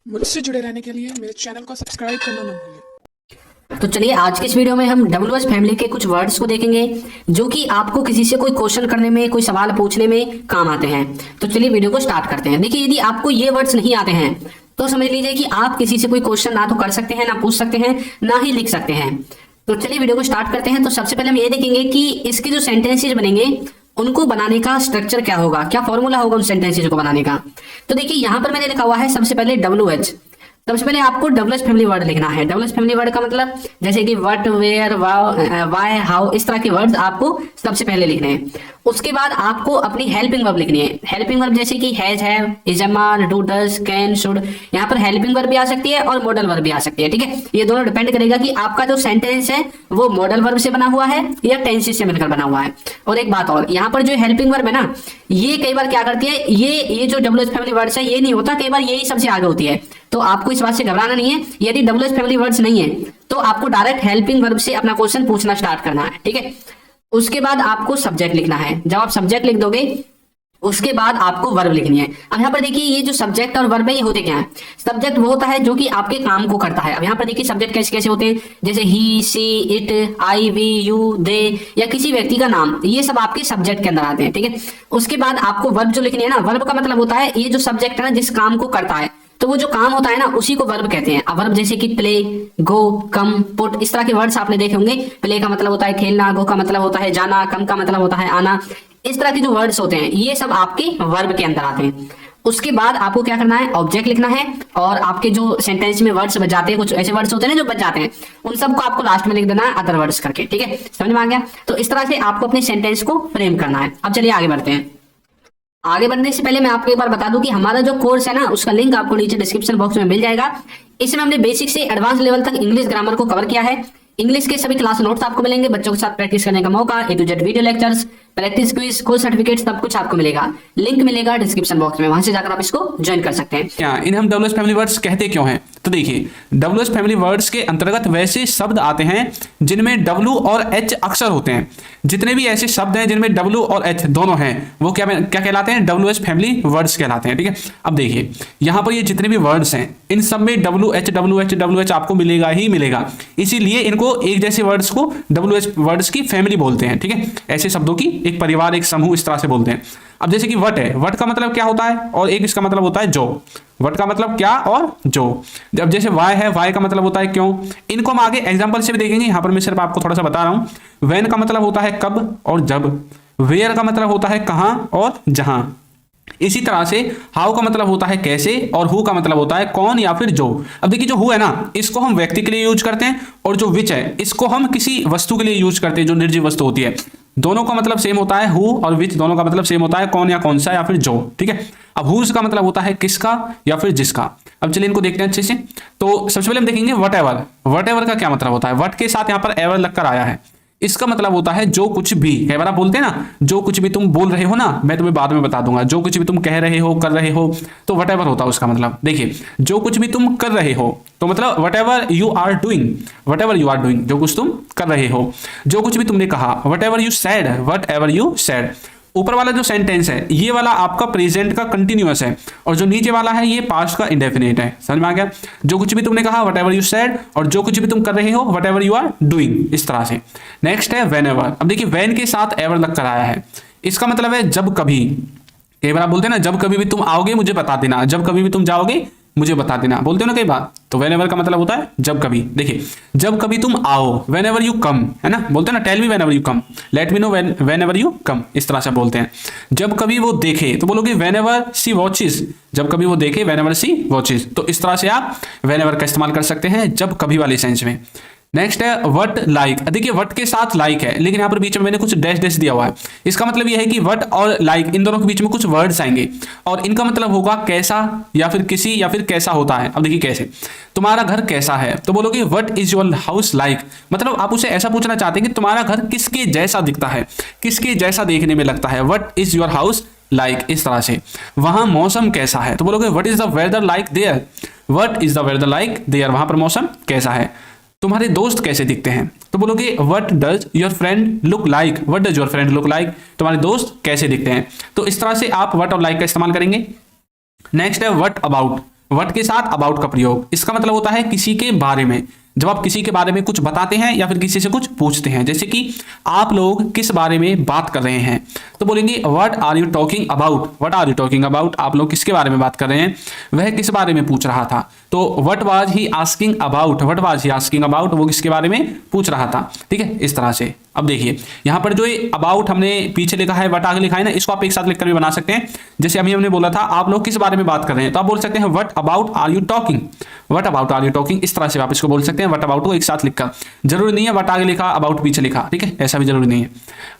मुझसे जुड़े रहने के लिए मेरे चैनल को सब्सक्राइब करना ना भूलें। तो चलिए आज के इस वीडियो में हम डब्ल्यूएच फैमिली के कुछ वर्ड्स को देखेंगे जो कि आपको किसी से कोई क्वेश्चन करने में, कोई सवाल पूछने में काम आते हैं। तो चलिए वीडियो को स्टार्ट करते हैं। देखिए, यदि आपको ये वर्ड्स नहीं आते हैं तो समझ लीजिए कि आप किसी से कोई क्वेश्चन ना तो कर सकते हैं, ना पूछ सकते हैं, ना ही लिख सकते हैं। तो चलिए वीडियो को स्टार्ट करते हैं। तो सबसे पहले हम ये देखेंगे कि इसके जो सेंटेंसेज बनेंगे उनको बनाने का स्ट्रक्चर क्या होगा, क्या फॉर्मूला होगा उन सेंटेंसेज को बनाने का। तो देखिए यहाँ पर मैंने लिखा हुआ है सबसे पहले डब्ल्यूएच। सबसे पहले आपको डब्ल्यूएच फैमिली वर्ड लिखना है। डब्ल्यूएच फैमिली वर्ड का मतलब जैसे कि व्हाट, वेयर, वाई, हाउ, इस तरह के वर्ड्स आपको सबसे पहले लिखने हैं। उसके बाद आपको अपनी हेल्पिंग वर्ब लिखनी है। हेल्पिंग वर्ब जैसे कि has, have, is, am, are, do, does, can, should. यहाँ पर हेल्पिंग वर्ब भी आ सकती है और मॉडल वर्ब भी आ सकती है। ठीक है, ये दोनों डिपेंड करेगा कि आपका जो सेंटेंस है वो मॉडल वर्ब से बना हुआ है या टेंसेस से मिलकर बना हुआ है। और एक बात और, यहाँ पर जो हेल्पिंग वर्ब है ना, ये कई बार क्या करती है, ये जो डब्ल्यूएच फैमिली वर्ड्स है ये नहीं होता, कई बार यही सबसे आगे होती है। तो आपको इस बात से घबराना नहीं है। यदि डब्ल्यूएच फैमिली वर्ड्स नहीं है तो आपको डायरेक्ट हेल्पिंग वर्ब से अपना क्वेश्चन पूछना स्टार्ट करना है। ठीक है, उसके बाद आपको सब्जेक्ट लिखना है। जब आप सब्जेक्ट लिख दोगे उसके बाद आपको वर्ब लिखनी है। अब यहाँ पर देखिए, ये जो सब्जेक्ट और वर्ब है ये होते क्या है। सब्जेक्ट वो होता है जो कि आपके काम को करता है। अब यहाँ पर देखिए सब्जेक्ट कैसे कैसे होते हैं, जैसे ही, सी, इट, आई, वी, यू, दे या किसी व्यक्ति का नाम, ये सब आपके सब्जेक्ट के अंदर आते हैं। ठीक है, उसके बाद आपको वर्ब जो लिखनी है ना, वर्ब का मतलब होता है ये जो सब्जेक्ट है ना जिस काम को करता है, तो वो जो काम होता है ना उसी को वर्ब कहते हैं। अब वर्ब जैसे कि प्ले, गो, कम, पुट, इस तरह के वर्ड्स आपने देखे होंगे। प्ले का मतलब होता है खेलना, गो का मतलब होता है जाना, कम का मतलब होता है आना। इस तरह के जो वर्ड्स होते हैं ये सब आपके वर्ब के अंदर आते हैं। उसके बाद आपको क्या करना है, ऑब्जेक्ट लिखना है। और आपके जो सेंटेंस में वर्ड्स बच जाते हैं, कुछ ऐसे वर्ड्स होते हैं ना जो बच जाते हैं, उन सबको आपको लास्ट में लिख देना है अदर वर्ड्स करके। ठीक है, समझ में आ गया। तो इस तरह से आपको अपने सेंटेंस को फ्रेम करना है। अब चलिए आगे बढ़ते हैं। आगे बढ़ने से पहले मैं आपको एक बार बता दूं कि हमारा जो कोर्स है ना उसका लिंक आपको नीचे डिस्क्रिप्शन बॉक्स में मिल जाएगा। इसमें हमने बेसिक से एडवांस लेवल तक इंग्लिश ग्रामर को कवर किया है। इंग्लिश के सभी क्लास नोट्स आपको मिलेंगे, बच्चों के साथ प्रैक्टिस करने का मौका, A to Z video lectures, practice quiz, course certificate, सब कुछ आपको मिलेगा। लिंक मिलेगा डिस्क्रिप्शन बॉक्स में, वहां से जाकर आप इसको ज्वाइन कर सकते हैं। क्या इन हम डब्ल्यूएच फैमिली वर्ड्स कहते क्यों हैं? तो देखिए, डब्ल्यूएच फैमिली वर्ड्स के अंतर्गत वैसे शब्द आते हैं जिनमें डब्ल्यू और एच अक्षर होते हैं। जितने भी ऐसे शब्द हैं जिनमें डब्ल्यू और एच दोनों हैं वो क्या क्या कहलाते हैं? डब्ल्यूएच फैमिली वर्ड्स कहलाते हैं। ठीक है, अब देखिए यहाँ पर ये जितने भी वर्ड्स हैं इन सब में डब्ल्यू एच आपको मिलेगा ही मिलेगा। इसीलिए इनको एक जैसे वर्ड्स को डब्ल्यूएच वर्ड्स की फैमिली बोलते हैं। ठीक है, ऐसे शब्दों की एक परिवार, एक समूह, इस तरह से बोलते हैं। अब जैसे कि वट है, वट का मतलब क्या होता है, और एक इसका मतलब होता है जो। वट का मतलब क्या और जो। अब जैसे वाई है, वाई का मतलब होता है क्यों। इनको हम आगे एग्जांपल से भी देखेंगे। यहाँ पर मैं सिर्फ आपको थोड़ा सा बता रहा हूं। व्हेन का मतलब होता है कब और जब। वेयर का मतलब होता है कहां और जहां। इसी तरह से हाउ का मतलब होता है कैसे, और हु का मतलब होता है कौन या फिर जो। अब देखिए, जो हु है ना इसको हम व्यक्ति के लिए यूज करते हैं, और जो विच है इसको हम किसी वस्तु के लिए यूज करते हैं जो निर्जीव वस्तु होती है। दोनों का मतलब सेम होता है, हु और विच दोनों का मतलब सेम होता है, कौन या कौन सा या फिर जो। ठीक है, अब हुज का मतलब होता है किसका या फिर जिसका। अब चलिए इनको देखते हैं अच्छे से। तो सबसे पहले हम देखेंगे वट एवर। वट एवर का क्या मतलब होता है। वट के साथ यहाँ पर एवर लगकर आया है, इसका मतलब होता है जो कुछ भी। कई बार आप बोलते हैं ना, जो कुछ भी तुम बोल रहे हो ना, मैं तुम्हें बाद में बता दूंगा, जो कुछ भी तुम कह रहे हो, कर रहे हो, तो वट एवर होता है उसका मतलब। देखिए, जो कुछ भी तुम कर रहे हो तो मतलब whatever you are doing, whatever you are doing, जो कुछ तुम कर रहे हो। जो कुछ भी तुमने कहा, what ever you sad, what ever you sad. ऊपर वाला जो सेंटेंस है ये वाला आपका प्रेजेंट का कंटिन्यूअस है, और जो नीचे वाला है ये पास्ट का इंडेफिनिट है। समझ में आ गया। जो कुछ भी तुमने कहा वट एवर यू सेड, और जो कुछ भी तुम कर रहे हो whatever you are doing, इस तरह से। नेक्स्ट है वेन एवर। अब देखिए, वेन के साथ एवर लग कर आया है, इसका मतलब है जब कभी। कई बार आप बोलते हैं ना, जब कभी भी तुम आओगे मुझे बता देना, जब कभी भी तुम जाओगे मुझे बता देना, बोलते हो ना कई बार। तो वेन एवर का मतलब होता है जब कभी। देखिए, जब कभी तुम आओ, वेन एवर यू कम, है ना, बोलते हैं ना, tell me whenever you come, let me know whenever you come, इस तरह से बोलते हैं। जब कभी वो देखे तो बोलोगे वेन एवर सी वॉचेस, जब कभी वो देखे वेन एवर सी वॉचेस। तो इस तरह से आप वेन एवर का इस्तेमाल कर सकते हैं जब कभी वाले सेंस में। नेक्स्ट है वट लाइक। देखिए, वट के साथ लाइक है, लेकिन यहाँ पर बीच में मैंने कुछ डैश डैश दिया हुआ है। इसका मतलब यह है कि वट और लाइक इन दोनों के बीच में कुछ वर्ड्स आएंगे, और इनका मतलब होगा कैसा या फिर किसी या फिर कैसा होता है। अब देखिए कैसे, तुम्हारा घर कैसा है, तो बोलोगे what is your house like. मतलब आप उसे ऐसा पूछना चाहते हैं कि तुम्हारा घर किसके जैसा दिखता है, किसके जैसा देखने में लगता है। What is your house like, इस तरह से। वहां मौसम कैसा है, तो बोलोगे what is the weather like there, what is the weather like there, वहां पर मौसम कैसा है। तुम्हारे दोस्त कैसे दिखते हैं, तो बोलोगे what does your friend look like, what does your friend look like, तुम्हारे दोस्त कैसे दिखते हैं। तो इस तरह से आप व्हाट और लाइक का इस्तेमाल करेंगे। नेक्स्ट है व्हाट अबाउट। व्हाट के साथ अबाउट का प्रयोग। इसका मतलब होता है किसी के बारे में, जब आप किसी के बारे में कुछ बताते हैं या फिर किसी से कुछ पूछते हैं। जैसे कि आप लोग किस बारे में बात कर रहे हैं, तो बोलेंगे what are you talking about. What are you talking about, आप लोग किसके बारे में बात कर रहे हैं, वह किस बारे में पूछ रहा था। तो what was he asking about, what was he asking about, वो किसके बारे में पूछ रहा था। ठीक है, इस तरह से। अब देखिए यहाँ पर जो ये अबाउट हमने पीछे लिखा है, व्हाट आगे लिखा है ना, इसको आप एक साथ लिखकर भी बना सकते हैं। जैसे अभी हमने बोला था आप लोग किस बारे में बात कर रहे हैं, तो आप बोल सकते हैं what about are you talking, what about are you talking. इस तरह से आप इसको बोल सकते हैं, व्हाट अबाउट को एक साथ लिखकर। जरूरी नहीं है व्हाट आगे लिखा अबाउट पीछे लिखा, ठीक है, ऐसा भी जरूरी नहीं है।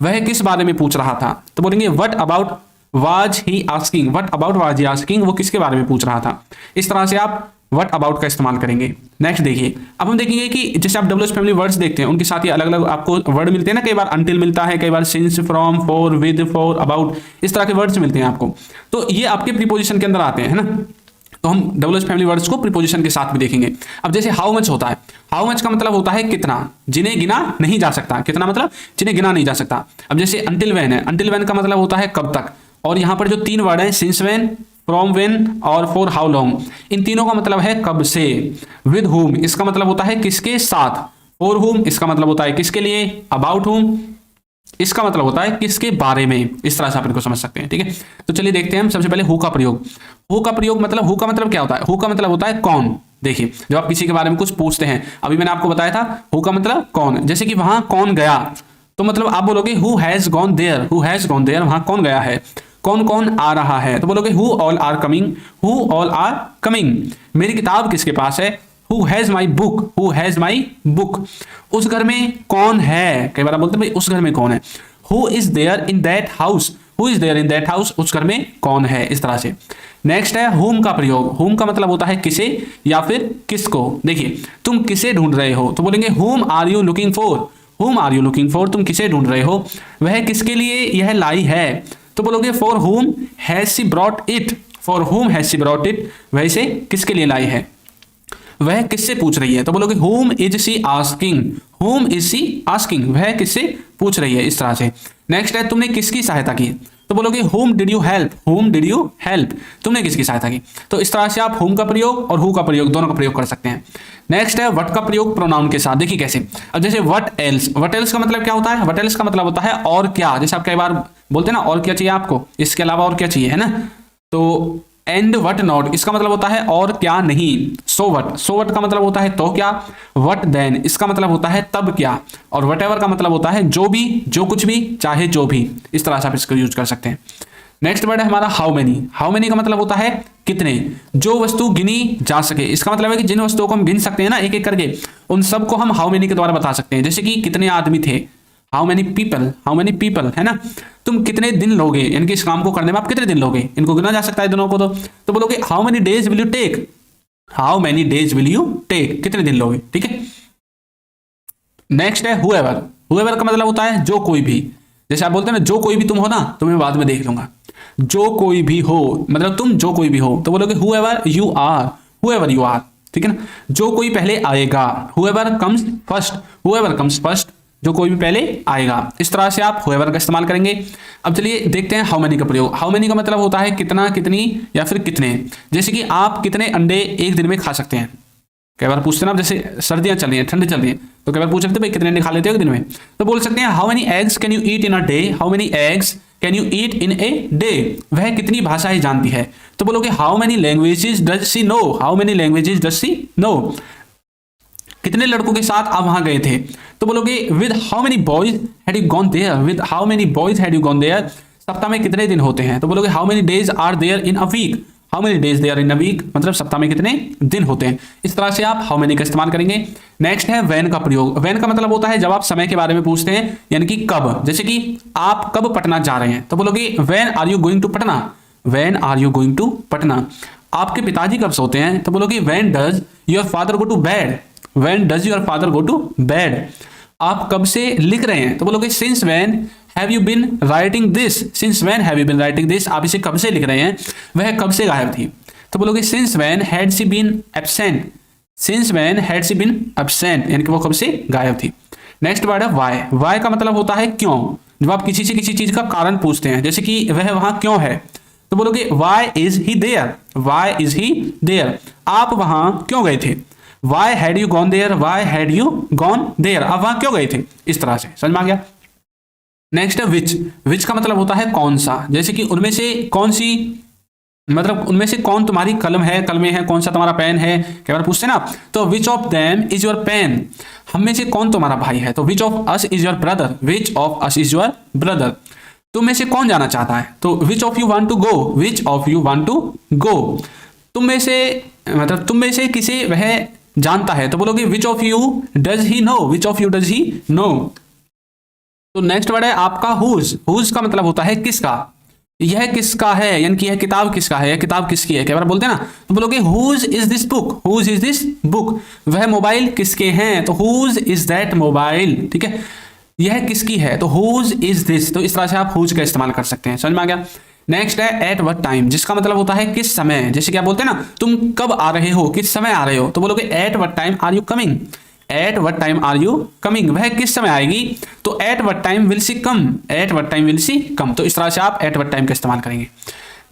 वह किस बारे में पूछ रहा था, तो बोलेंगे what about was he asking, what about was he asking, वो किसके बारे में पूछ रहा था। इस तरह से आप व्हाट अबाउट का इस्तेमाल करेंगे। नेक्स्ट देखिए, अब हम देखेंगे कि जैसे आप डब्ल्यूएच फैमिली वर्ड्स देखते हैं, उनके साथ ही अलग अलग आपको वर्ड मिलते हैं ना, कई बार अनटिल मिलता है, कई बार since, from, for, with, for, about, इस तरह के वर्ड्स मिलते हैं आपको। तो ये आपके प्रीपोजिशन के अंदर आते हैं, है ना। तो हम डब्ल्यूएच फैमिली वर्ड्स को प्रीपोजिशन के साथ भी देखेंगे। अब जैसे हाउ मच होता है, हाउ मच का मतलब होता है कितना, जिन्हें गिना नहीं जा सकता। कितना मतलब जिन्हें गिना नहीं जा सकता। अब जैसे अंटिल व्हेन है, अंटिल व्हेन का मतलब होता है कब तक। और यहाँ पर जो तीन वर्ड हैं, सिंस व्हेन, फ्रॉम व्हेन और फॉर हाउ लॉन्ग, इन तीनों का मतलब है कब से। विद हुम, इसका मतलब होता है किसके साथ। फॉर हुम, इसका मतलब होता है किसके लिए। अबाउट हुम, इसका मतलब होता है किसके बारे में। इस तरह से आप इनको समझ सकते हैं, ठीक है। तो चलिए देखते हैं हम सबसे पहले हु का प्रयोग। हु का प्रयोग मतलब, हु का मतलब क्या होता है, हु का मतलब होता है कौन। देखिए जब आप किसी के बारे में कुछ पूछते हैं, अभी मैंने आपको बताया था हु का मतलब कौन। जैसे कि वहां कौन गया, तो मतलब आप बोलोगे who has gone there, who has gone there, वहां कौन गया है। कौन कौन आ रहा है, तो बोलोगे who all are coming, who all are coming. मेरी किताब किसके पास है, who has my book, who has my book. उस घर में कौन है, कई बार आप बोलते हैं भाई उस घर में कौन है। Who is there in that house, who is there in that house, उस घर में कौन है। इस तरह से। नेक्स्ट है हुम का प्रयोग। हुम का मतलब होता है किसे या फिर किसको। देखिए तुम किसे ढूंढ रहे हो, तो बोलेंगे whom are you looking for, whom are you looking for, तुम किसे ढूंढ रहे हो, वह किसके लिए यह लाई है। तो बोलोगे फॉर हुम has she brought it, for हुम हैज शी ब्रॉट इट, वह इसे किसके लिए लाई है, वह किससे पूछ रही है। तो बोलोगे हुम इज शी आस्किंग, हुम इज शी आस्किंग, वह किससे पूछ रही है। इस तरह से। नेक्स्ट है तुमने किसकी सहायता की, तो बोलोगे हुम डिड यू हेल्प, हुम डिड यू हेल्प, तुमने किसकी सहायता की। तो इस तरह से आप हुम का प्रयोग और हु का प्रयोग दोनों का प्रयोग कर सकते हैं। नेक्स्ट है व्हाट का प्रयोग प्रोनाउन के साथ। देखिए कैसे। अब जैसे व्हाट एल्स, व्हाट एल्स का मतलब क्या होता है, व्हाट एल्स का मतलब होता है और क्या। जैसे आप कई बार बोलते हैं ना और क्या चाहिए आपको, इसके अलावा और क्या चाहिए, है ना। तो एंड व्हाट नॉट, इसका मतलब होता है और क्या नहीं। सो व्हाट, सो व्हाट का मतलब होता है तो क्या। व्हाट देन, इसका मतलब होता है तब क्या। और वट एवर का मतलब होता है जो भी, जो कुछ भी, चाहे जो भी। इस तरह से आप इसको यूज कर सकते हैं। नेक्स्ट वर्ड है हमारा हाउ मेनी। हाउ मेनी का मतलब होता है कितने, जो वस्तु गिनी जा सके। इसका मतलब है कि जिन वस्तुओं को हम गिन सकते हैं ना एक एक करके, उन सबको हम हाउ मेनी के द्वारा बता सकते हैं। जैसे कि कितने आदमी थे, how many people, how many people, है ना। तुम कितने दिन लोगे, यानी कि इस काम को करने में आप कितने दिन लोगे, इनको गिना जा सकता है दोनों को। तो बोलोगे how many days will you take, how many days will you take, कितने दिन लोगे, ठीक है। नेक्स्ट है हुएवर। हुएवर का मतलब होता है जो कोई भी। जैसे आप बोलते हैं ना जो कोई भी तुम हो ना, तो मैं बाद में देख लूंगा। जो कोई भी हो मतलब तुम जो कोई भी हो, तो बोलोगे whoever you are, whoever you are, ठीक है ना। जो कोई पहले आएगा, whoever comes first, whoever comes first, जो कोई भी पहले आएगा। इस तरह से आप हुएवर का इस्तेमाल करेंगे। अब चलिए देखते हैं हाउ मेनी का प्रयोग। हाउ मेनी का मतलब होता है कितना, कितनी या फिर कितने। जैसे कि आप कितने अंडे एक दिन में खा सकते हैं। कई बार पूछते हैं ना, जैसे सर्दियां चल रही हैं, ठंडी चल रही है, तो कई बार पूछ सकते हैं भाई कितने अंडे खा लेते हो एक दिन में। तो बोल सकते हैं how many eggs can you eat in a day, how many eggs can you eat in a day, वह कितनी भाषाएं जानती है। तो बोलोगे how many languages does she know, how many languages does she know, कितने लड़कों के साथ आप वहां गए थे। तो बोलोगे with how many boys had you gone there, with how many boys had you gone there, सप्ताह में कितने दिन होते हैं। तो बोलोगे how many days are there in a week, how many days there in a week, मतलब सप्ताह में कितने दिन होते हैं। इस तरह से आप हाउ मेनी का इस्तेमाल करेंगे। नेक्स्ट है व्हेन का प्रयोग। व्हेन का मतलब होता है जब आप समय के बारे में पूछते हैं, यानी कि कब। जैसे कि आप कब पटना जा रहे हैं, तो बोलोगे when are you going to Patna, when are you going to Patna. आपके पिताजी कब सोते हैं, तो बोलोगे when does your father go to bed, when does your father go to bed. आप कब से लिख रहे हैं, तो बोलोगे since when have you been writing this, since when have you been writing this, आप इसे कब से लिख रहे हैं, वह कब से गायब थी। तो बोलोगे since when had she been absent, since when had she been absent, यानी कि वो कब से गायब थी। नेक्स्ट वर्ड है वाई। वाई का मतलब होता है क्यों। जब आप किसी से किसी चीज का कारण पूछते हैं, जैसे कि वह वहां क्यों है, तो बोलोगे why is he there, why is he there, आप वहां क्यों गए थे, why had you gone there, why had you gone there, आप वहां क्यों गए थे, इस तरह से। समझ में आ गया। नेक्स्ट है विच, विच का मतलब होता है कौन सा, जैसे कि उनमें से कौन सी, मतलब उनमें से कौन तुम्हारी कलम है, कलमे है, कौन सा तुम्हारा पेन है, कई बार पूछते हैं ना। तो which of them is your pen, हम में से कौन तुम्हारा भाई है, तो which of us is your brother, which of us is your brother, तुम में से कौन जाना चाहता है, तो which of you want to go, which of you want to go, तुम में से मतलब तुम में से किसे वह जानता है, तो बोलोगे which of you does he know, which of you does he know. तो नेक्स्ट वर्ड है आपका हुज, हुज का मतलब होता है किसका, यह किसका है, यानी कि यह किताब किसका है, यह किताब किसकी है, कई बार बोलते हैं ना। तो बोलोगे whose is this book, whose is this book, वह मोबाइल किसके हैं, तो हुज इज दैट मोबाइल, ठीक है, यह किसकी है, तो हुज इज दिस, तो इस तरह से आप हुज का इस्तेमाल कर सकते हैं। समझ में आ गया। नेक्स्ट है एट व्हाट टाइम, जिसका मतलब होता है किस समय, जैसे क्या बोलते हैं ना तुम कब आ रहे हो, किस समय आ रहे हो, तो बोलोगे at what time are you coming, at what time are you coming, वह किस समय आएगी, तो at what time will she come, at what time will she come, तो इस तरह से आप एट व्हाट टाइम का इस्तेमाल करेंगे।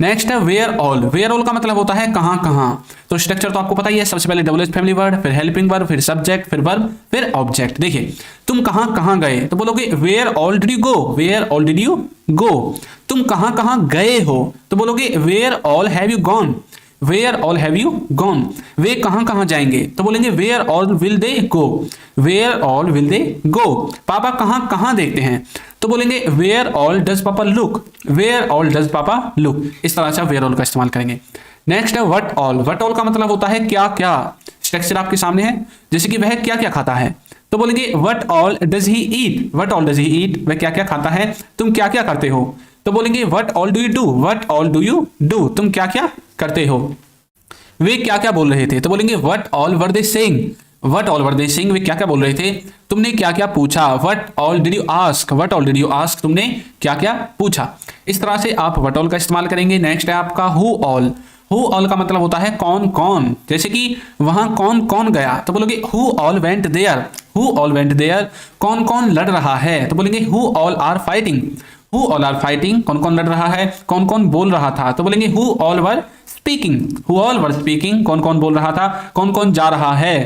नेक्स्ट है वेयर ऑल, वेयर ऑल का मतलब होता है कहां कहां, तो स्ट्रक्चर तो आपको पता ही है, सबसे पहले डबल एज फैमिली वर्ड, फिर हेल्पिंग वर्ब, फिर सब्जेक्ट, फिर वर्ब, फिर ऑब्जेक्ट। देखिए तुम कहां कहां गए, तो बोलोगे where all did you go, where all did you go, तुम कहां कहां गए हो, तो बोलोगे where all have you gone, where all have you gone, वे कहां कहां जाएंगे, तो बोलेंगे where all will they go, where all will they go, पापा कहां कहां देखते हैं, तो बोलेंगे वेयर ऑल डज पापा लुक, वेयर ऑल डज पापा लुक, इस तरह से आप वेयर ऑल का इस्तेमाल करेंगे। नेक्स्ट है व्हाट ऑल, व्हाट ऑल का मतलब होता है क्या क्या, स्ट्रक्चर आपके सामने है, जैसे कि वह क्या क्या खाता है, तो बोलेंगे what all does he eat, what all does he eat, वह क्या क्या खाता है, तुम क्या क्या करते हो, तो बोलेंगे what all do you do, what all do you do, तुम क्या क्या करते हो, वे क्या क्या बोल रहे थे, तो बोलेंगे what all were they saying, what all were they saying, वे क्या क्या बोल रहे थे, तुमने क्या क्या पूछा, what all did you ask, what all did you ask, तुमने क्या क्या पूछा, इस तरह से आप व्हाट ऑल का इस्तेमाल करेंगे। नेक्स्ट है आपका हु ऑल, हु ऑल का मतलब होता है कौन कौन, जैसे कि वहां कौन कौन गया, तो बोलोगे who all went there, who all went there, कौन कौन लड़ रहा है, तो बोलेंगे who all are fighting, who all are fighting, कौन कौन लड़ रहा है, कौन कौन बोल रहा था, तो बोलेंगे who all were speaking, who all were speaking, कौन कौन बोल रहा था, कौन कौन जा रहा है,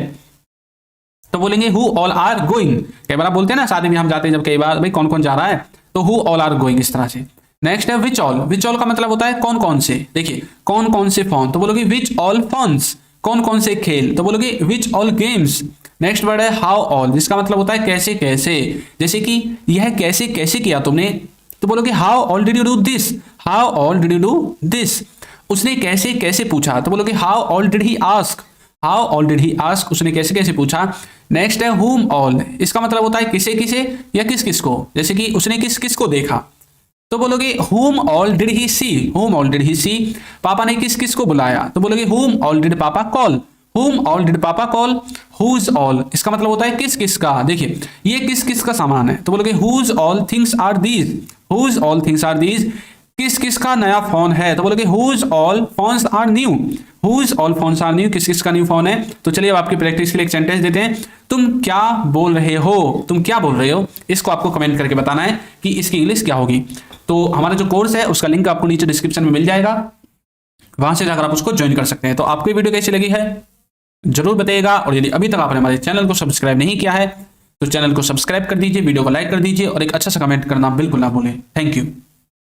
तो बोलेंगे हु ऑल आर गोइंग, कई बार आप बोलते हैं ना शादी में हम जाते हैं जब, कई बार भाई कौन कौन जा रहा है, तो हु ऑल आर गोइंग, इस तरह से। नेक्स्ट है विच ऑल, विच ऑल का मतलब होता है कौन कौन से, देखिए कौन कौन से फोन, तो बोलोगे विच ऑल फोन्स, कौन कौन से खेल, तो बोलोगे which all games. Next word है हाउ ऑल, जिसका मतलब होता है कैसे कैसे, जैसे कि यह कैसे कैसे किया तुमने, तो बोलोगे how all did you do this, how all did you do this, उसने कैसे कैसे पूछा, तो बोलोगे how all did he ask, how all did he ask, उसने कैसे कैसे पूछा। नेक्स्ट है whom ऑल, इसका मतलब होता है किसे किसे या किस किस को, जैसे कि उसने किस किस को देखा, तो बोलोगे whom all did he see, whom all did he see, पापा ने किस किस को बुलाया, तो बोलोगे whom all did पापा call, whom all did पापा call, whose all, इसका मतलब होता है किस किस का, देखिए ये किस किस का सामान है, तो बोलोगे whose all things are these, whose all things are these, किस किस का नया फोन है, तो बोलोगे whose all phones are new, whose all phones are new, किस किस का न्यू फोन है। तो चलिए अब आपकी प्रैक्टिस के लिए एक सेंटेंस देते हैं, तुम क्या बोल रहे हो, तुम क्या बोल रहे हो, इसको आपको कमेंट करके बताना है कि इसकी इंग्लिश क्या होगी। तो हमारा जो कोर्स है उसका लिंक आपको नीचे डिस्क्रिप्शन में मिल जाएगा, वहां से जाकर आप उसको ज्वाइन कर सकते हैं। तो आपको वीडियो कैसी लगी है जरूर बताइएगा, और यदि अभी तक आपने हमारे चैनल को सब्सक्राइब नहीं किया है तो चैनल को सब्सक्राइब कर दीजिए, वीडियो को लाइक कर दीजिए और एक अच्छा सा कमेंट करना बिल्कुल ना भूलें। Thank you.